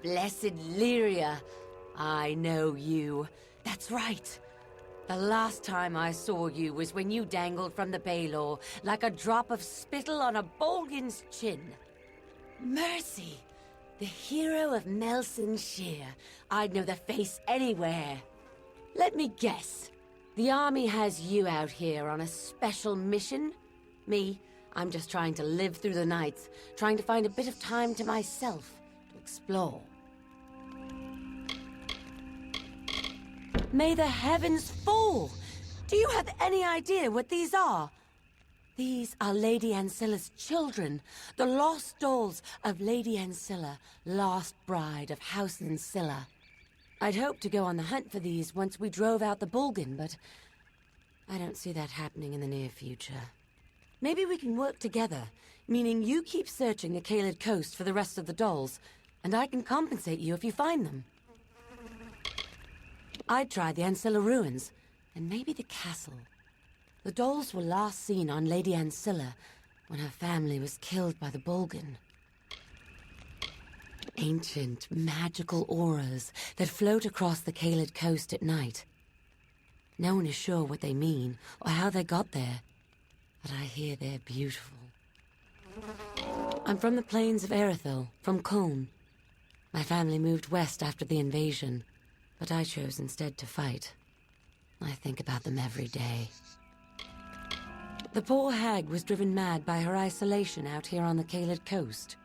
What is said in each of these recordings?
blessed Lyria. I know you. That's right. The last time I saw you was when you dangled from the Baylor like a drop of spittle on a Bolgan's chin. Mercy! The hero of Melson Shear. I'd know the face anywhere. Let me guess. The army has you out here on a special mission? Me, I'm just trying to live through the nights, trying to find a bit of time to myself, to explore. May the heavens fall! Do you have any idea what these are? These are Lady Ancilla's children, the lost dolls of Lady Ancilla, last bride of House Ancilla. I'd hoped to go on the hunt for these once we drove out the Bulgan, but I don't see that happening in the near future. Maybe we can work together, meaning you keep searching the Caelid coast for the rest of the dolls, and I can compensate you if you find them. I'd try the Ancilla ruins, and maybe the castle. The dolls were last seen on Lady Ancilla when her family was killed by the Bulgan. Ancient, magical auras that float across the Caelid coast at night. No one is sure what they mean or how they got there, but I hear they're beautiful. I'm from the plains of Erithil, from Colne. My family moved west after the invasion, but I chose instead to fight. I think about them every day. The poor hag was driven mad by her isolation out here on the Caelid coast.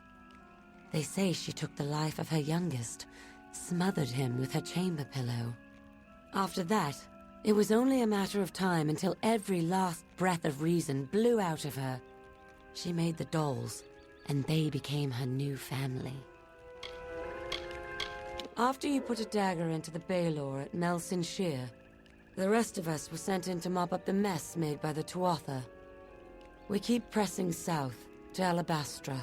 They say she took the life of her youngest, smothered him with her chamber pillow. After that, it was only a matter of time until every last breath of reason blew out of her. She made the dolls, and they became her new family. After you put a dagger into the Baylor at Melson Shear, the rest of us were sent in to mop up the mess made by the Tuatha. We keep pressing south to Alabastra.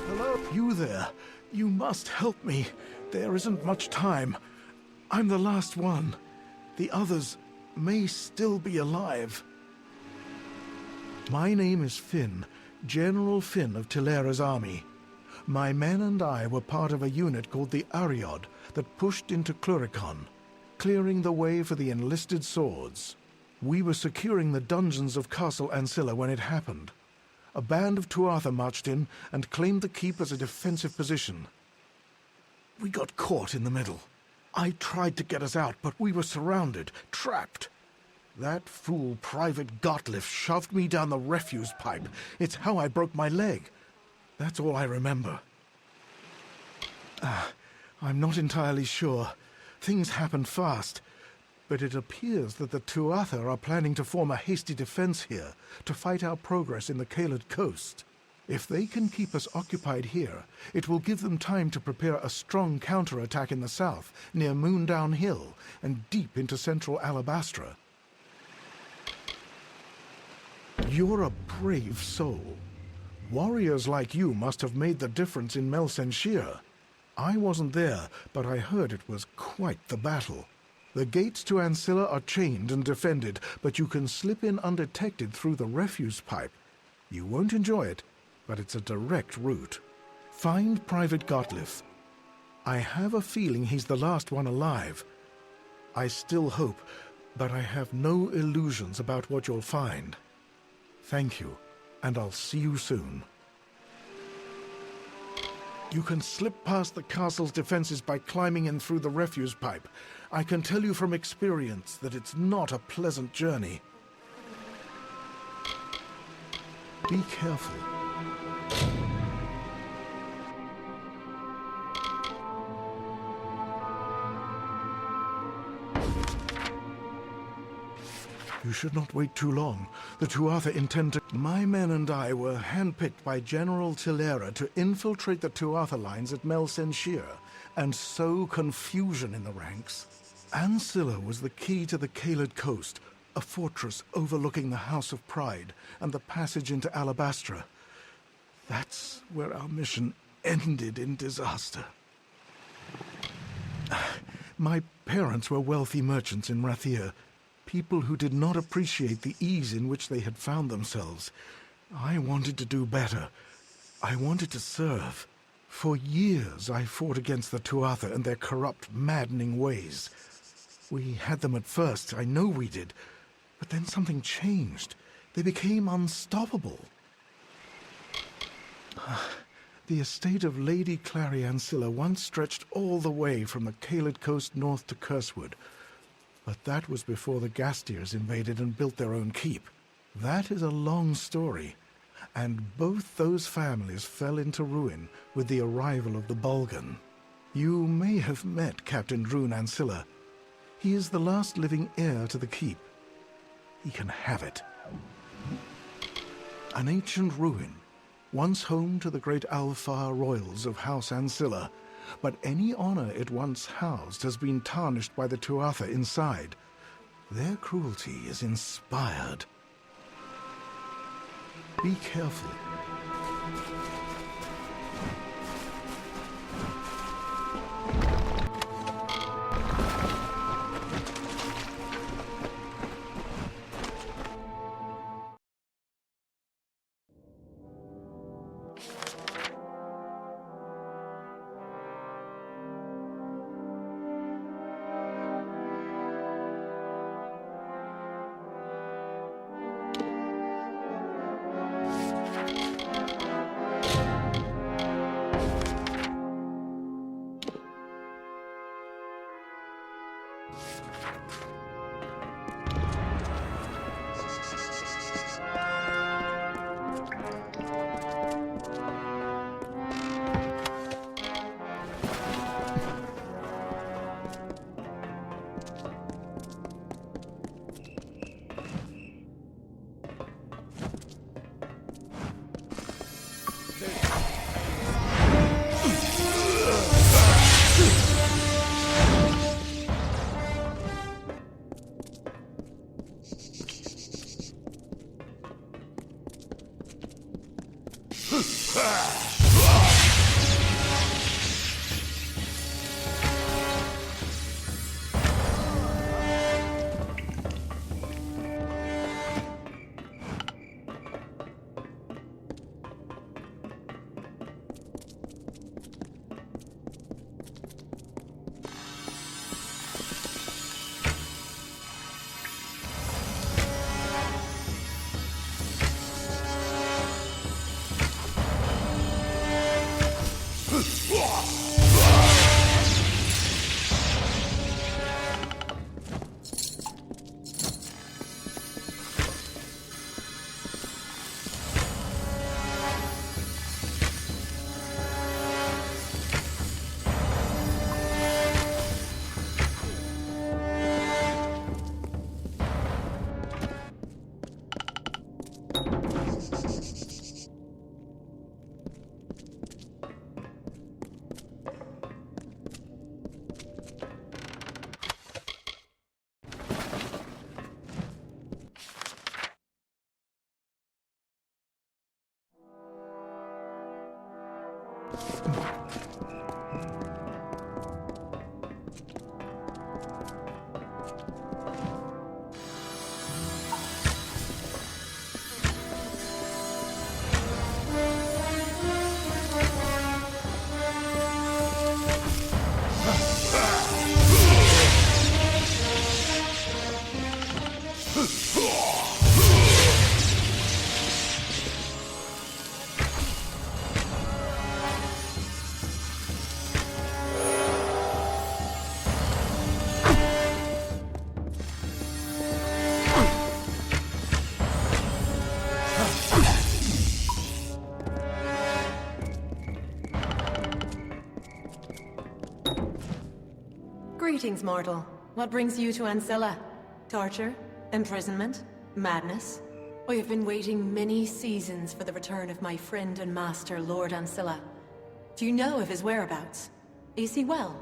Hello? You there. You must help me. There isn't much time. I'm the last one. The others may still be alive. My name is Finn, General Finn of Tilera's army. My men and I were part of a unit called the Ariod that pushed into Cluricon, clearing the way for the enlisted swords. We were securing the dungeons of Castle Ancilla when it happened. A band of Tuatha marched in and claimed the keep as a defensive position. We got caught in the middle. I tried to get us out, but we were surrounded, trapped. That fool Private Gottlieb shoved me down the refuse pipe. It's how I broke my leg. That's all I remember. I'm not entirely sure. Things happened fast. But it appears that the Tuatha are planning to form a hasty defense here to fight our progress in the Caelid coast. If they can keep us occupied here, it will give them time to prepare a strong counterattack in the south, near Moondown Hill, and deep into central Alabastra. You're a brave soul. Warriors like you must have made the difference in Melsenshir. I wasn't there, but I heard it was quite the battle. The gates to Ancilla are chained and defended, but you can slip in undetected through the refuse pipe. You won't enjoy it, but it's a direct route. Find Private Gottlieb. I have a feeling he's the last one alive. I still hope, but I have no illusions about what you'll find. Thank you, and I'll see you soon. You can slip past the castle's defenses by climbing in through the refuse pipe. I can tell you from experience that it's not a pleasant journey. Be careful. You should not wait too long. The Tuatha intend to... My men and I were handpicked by General Tilera to infiltrate the Tuatha lines at Melsenshir and sow confusion in the ranks. Ancilla was the key to the Caelid coast, a fortress overlooking the House of Pride and the passage into Alabastra. That's where our mission ended in disaster. My parents were wealthy merchants in Rathir, people who did not appreciate the ease in which they had found themselves. I wanted to do better. I wanted to serve. For years I fought against the Tuatha and their corrupt, maddening ways. We had them at first, I know we did, but then something changed. They became unstoppable. The estate of Lady Clary Ancilla once stretched all the way from the Caelid coast north to Cursewood. But that was before the Gastiers invaded and built their own keep. That is a long story, and both those families fell into ruin with the arrival of the Bulgan. You may have met Captain Drune Ancilla. He is the last living heir to the keep. He can have it. An ancient ruin, once home to the great Alfar royals of House Ancilla, but any honor it once housed has been tarnished by the Tuatha inside. Their cruelty is inspired. Be careful. Greetings, mortal. What brings you to Ancilla? Torture? Imprisonment? Madness? I have been waiting many seasons for the return of my friend and master, Lord Ancilla. Do you know of his whereabouts? Is he well?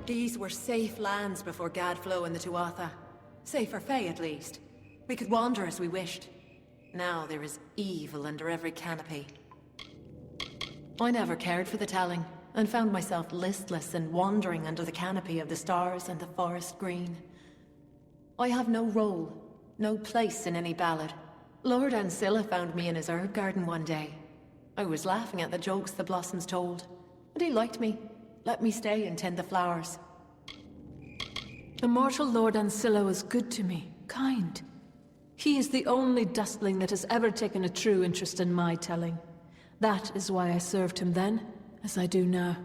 These were safe lands before Gadflow and the Tuatha. Safe for Fae, at least. We could wander as we wished. Now there is evil under every canopy. I never cared for the telling, and found myself listless and wandering under the canopy of the stars and the forest green. I have no role, no place in any ballad. Lord Ancilla found me in his herb garden one day. I was laughing at the jokes the blossoms told, and he liked me, let me stay and tend the flowers. The mortal Lord Ancilla was good to me, kind. He is the only dustling that has ever taken a true interest in my telling. That is why I served him then, as I do now.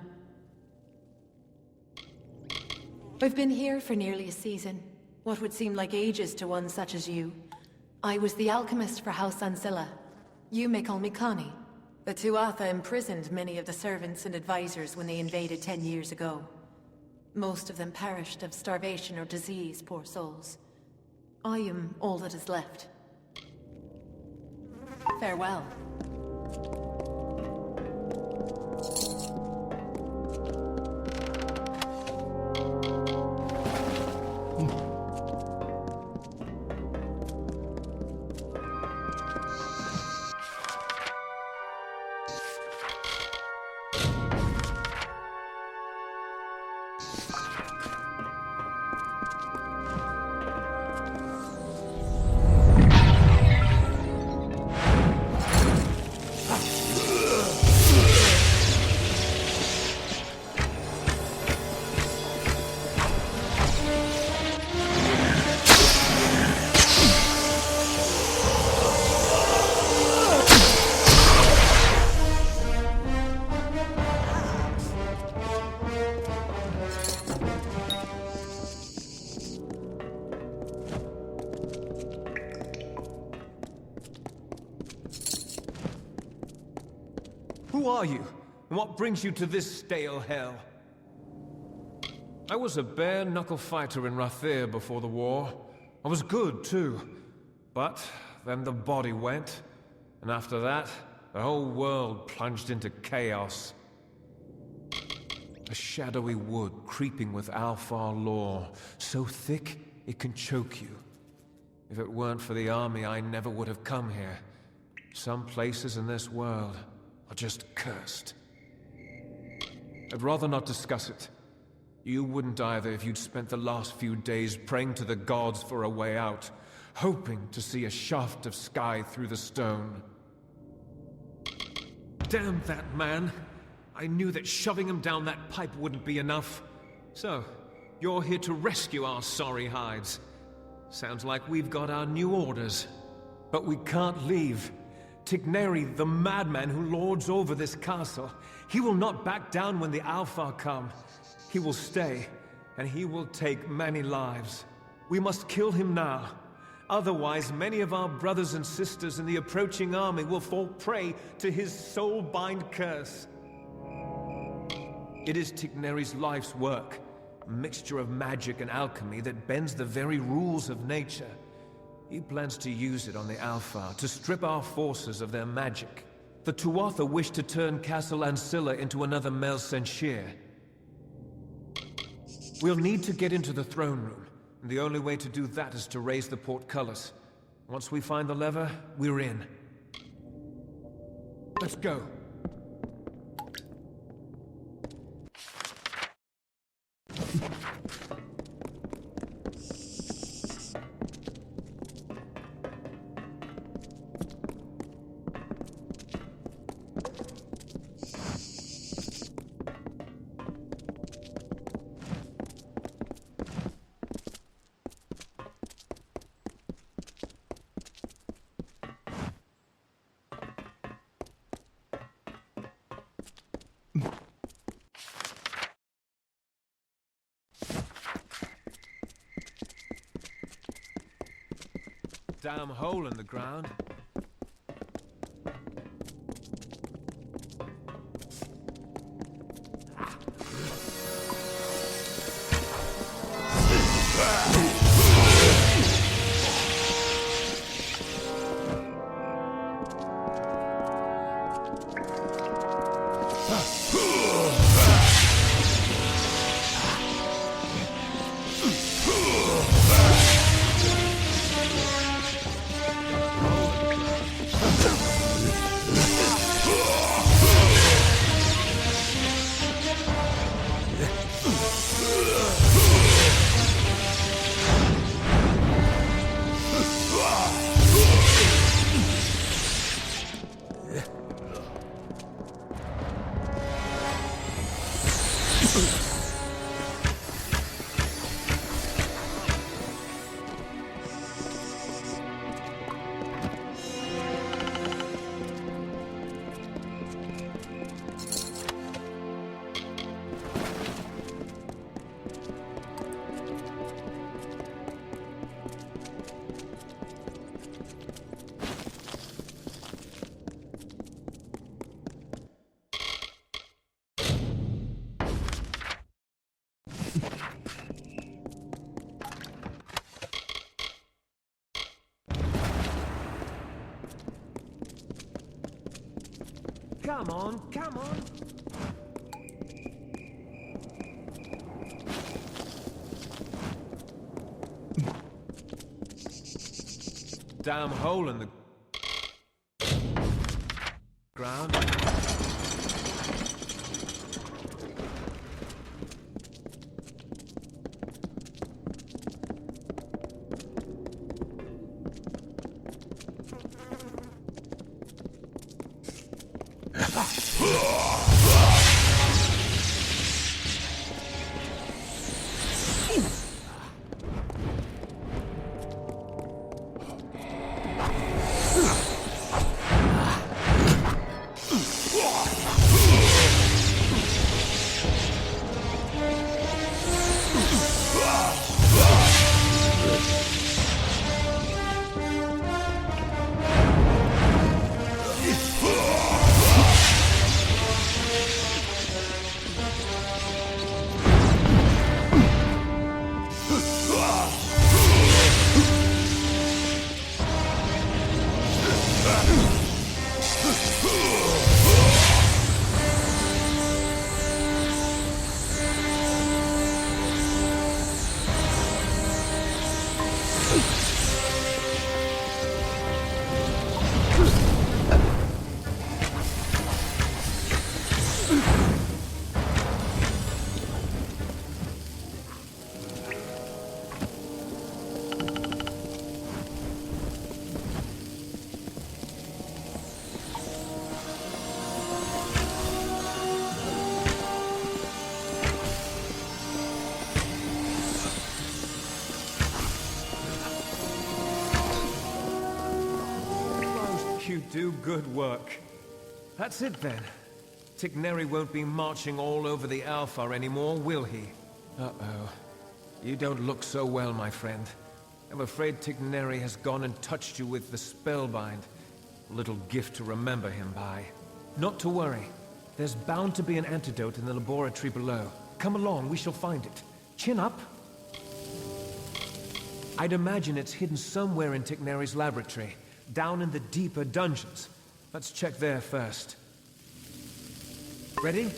I've been here for nearly a season. What would seem like ages to one such as you. I was the alchemist for House Ancilla. You may call me Connie. The Tuatha imprisoned many of the servants and advisors when they invaded 10 years ago. Most of them perished of starvation or disease, poor souls. I am all that is left. Farewell. Who are you? And what brings you to this stale hell? I was a bare-knuckle fighter in Rathir before the war. I was good, too. But then the body went, and after that, the whole world plunged into chaos. A shadowy wood creeping with Alfar lore, so thick it can choke you. If it weren't for the army, I never would have come here. Some places in this world are just cursed. I'd rather not discuss it. You wouldn't either if you'd spent the last few days praying to the gods for a way out, hoping to see a shaft of sky through the stone. Damn that man! I knew that shoving him down that pipe wouldn't be enough. So, you're here to rescue our sorry hides. Sounds like we've got our new orders. But we can't leave. Tigneri, the madman who lords over this castle, he will not back down when the Alfar come. He will stay, and he will take many lives. We must kill him now. Otherwise, many of our brothers and sisters in the approaching army will fall prey to his soul-bind curse. It is Tigneri's life's work, a mixture of magic and alchemy that bends the very rules of nature. He plans to use it on the Alfar to strip our forces of their magic. The Tuatha wish to turn Castle Ancilla into another Mel Senshir. We'll need to get into the throne room, and the only way to do that is to raise the portcullis. Once we find the lever, we're in. Let's go. damn hole in the ground. Come on, come on! Damn hole in the ground. You do good work. That's it then. Tigneri won't be marching all over the Alpha anymore, will he? Uh-oh. You don't look so well, my friend. I'm afraid Tigneri has gone and touched you with the spellbind. A little gift to remember him by. Not to worry. There's bound to be an antidote in the laboratory below. Come along, we shall find it. Chin up. I'd imagine it's hidden somewhere in Tigneri's laboratory. Down in the deeper dungeons. Let's check there first. Ready?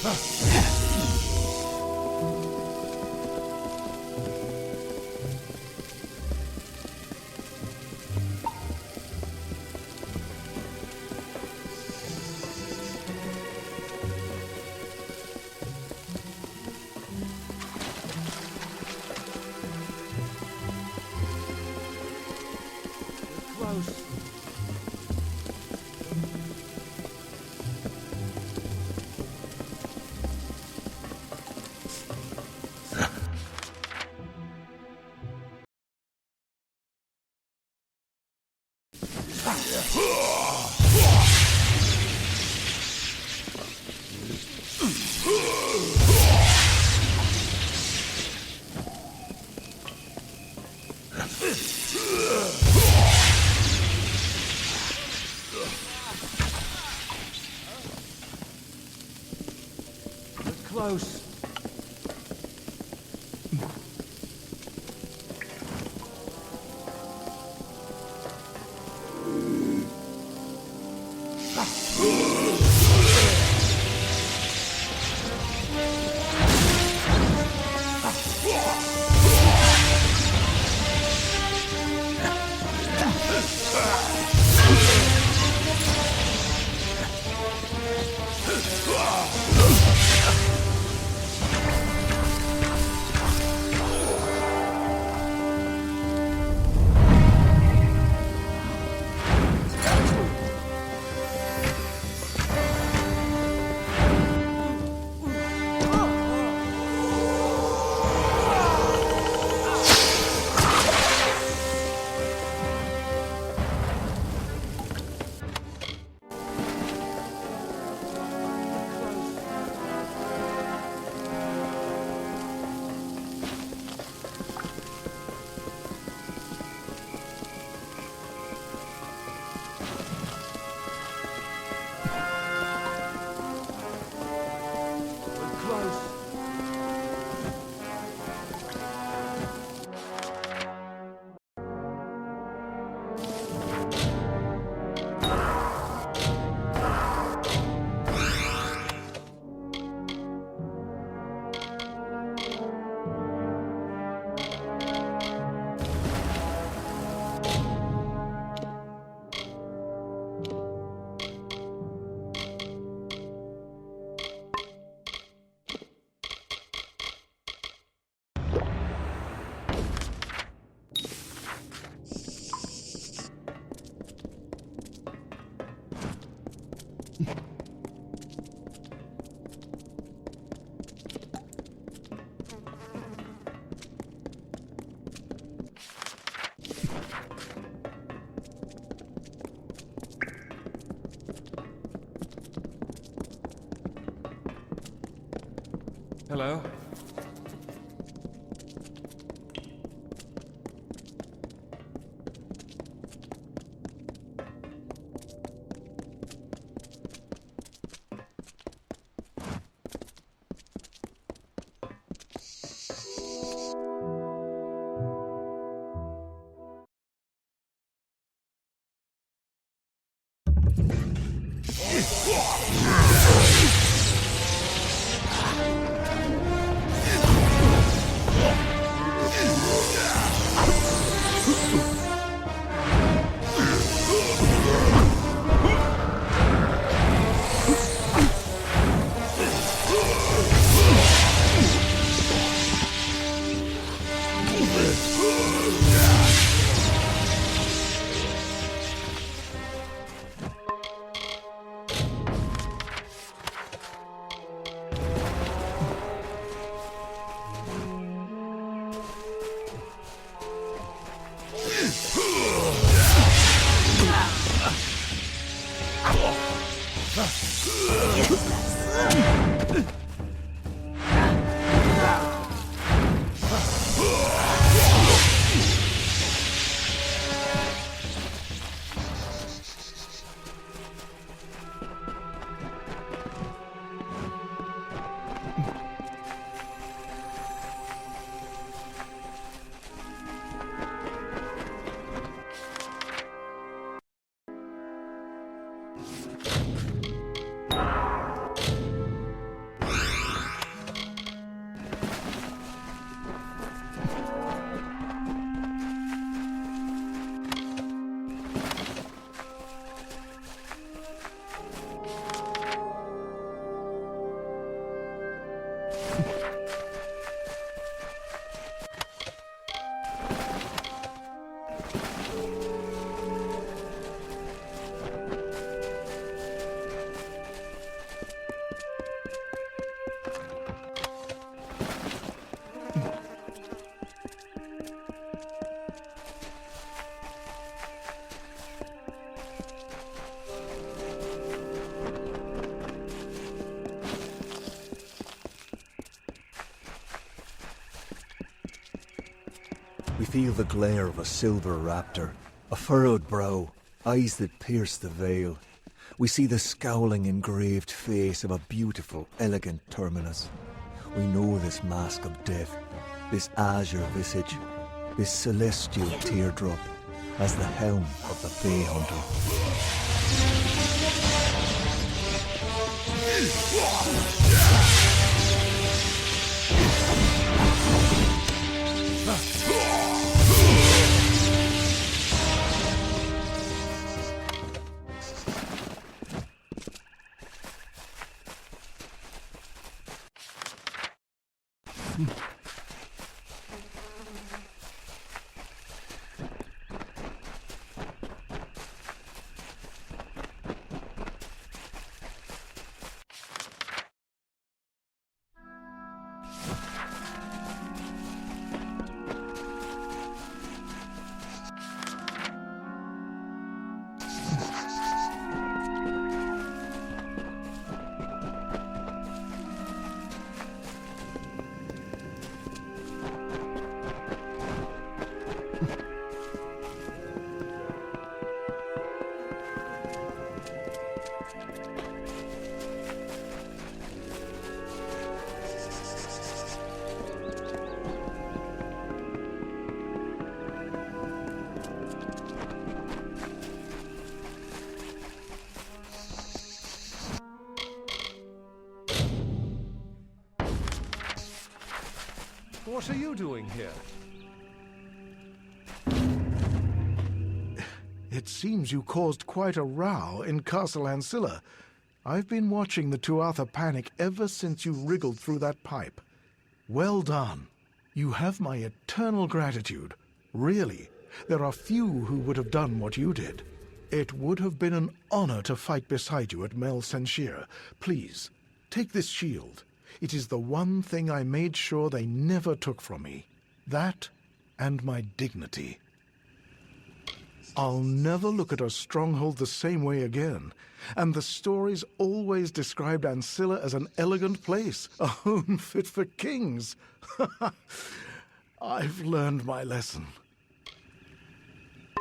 Close. Hello? feel the glare of a silver raptor, a furrowed brow, eyes that pierce the veil. We see the scowling engraved face of a beautiful, elegant terminus. We know this mask of death, this azure visage, this celestial teardrop, as the helm of the Bay Hunter. What are you doing here? It seems you caused quite a row in Castle Ancilla. I've been watching the Tuatha panic ever since you wriggled through that pipe. Well done. You have my eternal gratitude. Really, there are few who would have done what you did. It would have been an honor to fight beside you at Mel Senshir. Please, take this shield. It is the one thing I made sure they never took from me. That and my dignity. I'll never look at a stronghold the same way again. And the stories always described Ancilla as an elegant place, a home fit for kings. I've learned my lesson.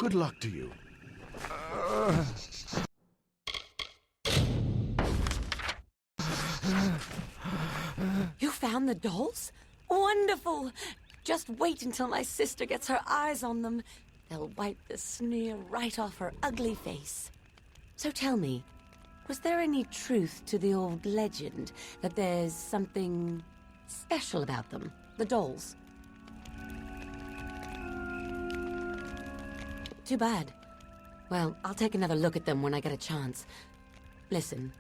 Good luck to you. You found the dolls? Wonderful! Just wait until my sister gets her eyes on them. They'll wipe the sneer right off her ugly face. So tell me, was there any truth to the old legend that there's something special about them, the dolls? Too bad. Well, I'll take another look at them when I get a chance. Listen,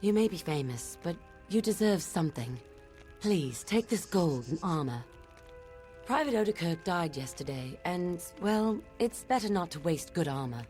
you may be famous, but you deserve something. Please, take this gold and armor. Private Odekirk died yesterday, and, well, it's better not to waste good armor.